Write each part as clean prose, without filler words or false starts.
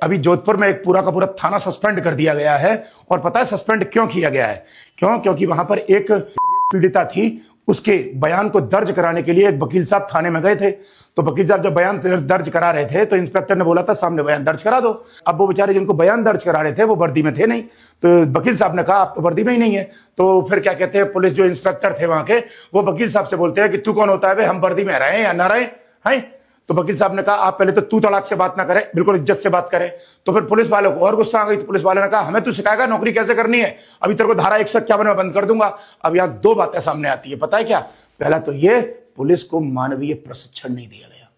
अभी जोधपुर में एक पूरा का पूरा थाना सस्पेंड कर दिया गया है। और पता है सस्पेंड क्यों किया गया है? क्योंकि वहां पर एक पीड़िता थी, उसके बयान को दर्ज कराने के लिए एक वकील साहब थाने में गए थे। तो वकील साहब जब बयान दर्ज करा रहे थे तो इंस्पेक्टर ने बोला था सामने बयान दर्ज करा दो। अब वो बेचारे जिनको बयान दर्ज करा रहे थे वो वर्दी में थे नहीं, तो वकील साहब ने कहा आप तो वर्दी में ही नहीं है। तो फिर क्या कहते हैं, पुलिस जो इंस्पेक्टर थे वहां के, वो वकील साहब से बोलते हैं कि तू कौन होता है, हम वर्दी में रहे या ना रहे हैं। तो वकील साहब ने कहा आप पहले तो तू तड़ाक से बात ना करें, बिल्कुल इज्जत से बात करें। तो फिर पुलिस वालों को और गुस्सा आ गई। तो पुलिस वाले ने कहा हमें तू सिखाएगा नौकरी कैसे करनी है, अभी तेरे को धारा 151 में बंद कर दूंगा। अब यहाँ दो बातें सामने आती है, पता है क्या? पहला तो ये, पुलिस को मानवीय प्रशिक्षण नहीं दिया गया,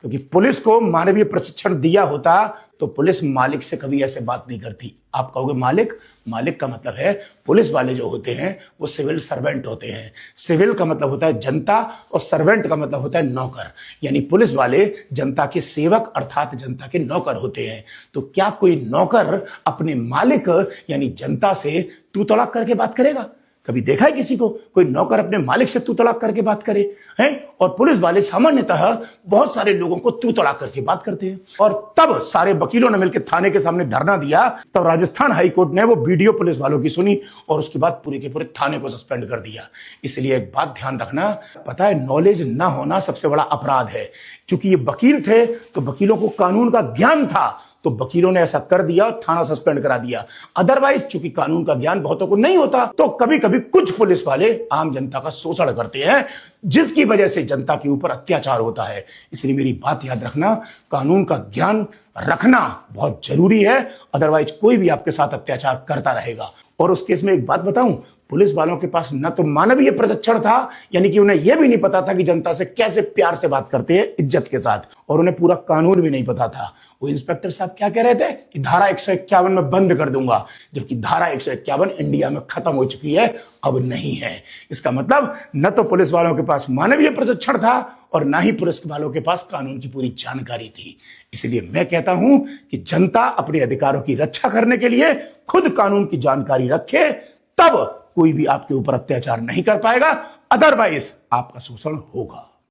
क्योंकि पुलिस को मानवीय प्रशिक्षण दिया होता तो पुलिस मालिक से कभी ऐसे बात नहीं करती। आप कहोगे मालिक का मतलब है पुलिस वाले जो होते हैं वो सिविल सर्वेंट होते हैं। सिविल का मतलब होता है जनता और सर्वेंट का मतलब होता है नौकर, यानी पुलिस वाले जनता के सेवक अर्थात जनता के नौकर होते हैं। तो क्या कोई नौकर अपने मालिक यानी जनता से तू तड़ाक करके बात करेगा? कभी देखा है किसी को कोई नौकर अपने मालिक से तू तड़ाक करके बात करे हैं? और पुलिस वाले सामान्यतः बहुत सारे लोगों को तू तड़ाक करके बात करते हैं। और तब सारे वकीलों ने मिलकर थाने के सामने धरना दिया, तब राजस्थान हाई कोर्ट ने वो वीडियो पुलिस वालों की सुनी और उसके बाद पूरे के पूरे थाने को सस्पेंड कर दिया। इसलिए एक बात ध्यान रखना, पता है नॉलेज ना होना सबसे बड़ा अपराध है। चूंकि ये वकील थे तो वकीलों को कानून का ज्ञान था, तो वकीलों ने ऐसा कर दिया, थाना सस्पेंड करा दिया। अदरवाइज चूंकि कानून का ज्ञान बहुतों को नहीं होता, तो कभी कभी कुछ पुलिस वाले आम जनता का शोषण करते हैं, जिसकी वजह से जनता के ऊपर अत्याचार होता है। इसलिए मेरी बात याद रखना, कानून का ज्ञान रखना बहुत जरूरी है, अदरवाइज कोई भी आपके साथ अत्याचार करता रहेगा। और उस केस में एक बात बताऊं, पुलिस वालों के पास न तो मानवीय प्रशिक्षण था, यानी कि उन्हें यह भी नहीं पता था कि जनता से कैसे प्यार से बात करते हैं इज्जत के साथ, और उन्हें पूरा कानून भी नहीं पता था। वो इंस्पेक्टर साहब क्या कह रहे थे कि धारा 151 में बंद कर दूंगा, जबकि धारा 151 इंडिया में खत्म हो चुकी है, अब नहीं है। इसका मतलब न तो पुलिस वालों के पास मानवीय प्रशिक्षण था और न ही पुलिस वालों के पास कानून की पूरी जानकारी थी। इसलिए मैं कहता हूं कि जनता अपने अधिकारों की रक्षा करने के लिए खुद कानून की जानकारी रखे, तब कोई भी आपके ऊपर अत्याचार नहीं कर पाएगा, अदरवाइज आपका शोषण होगा।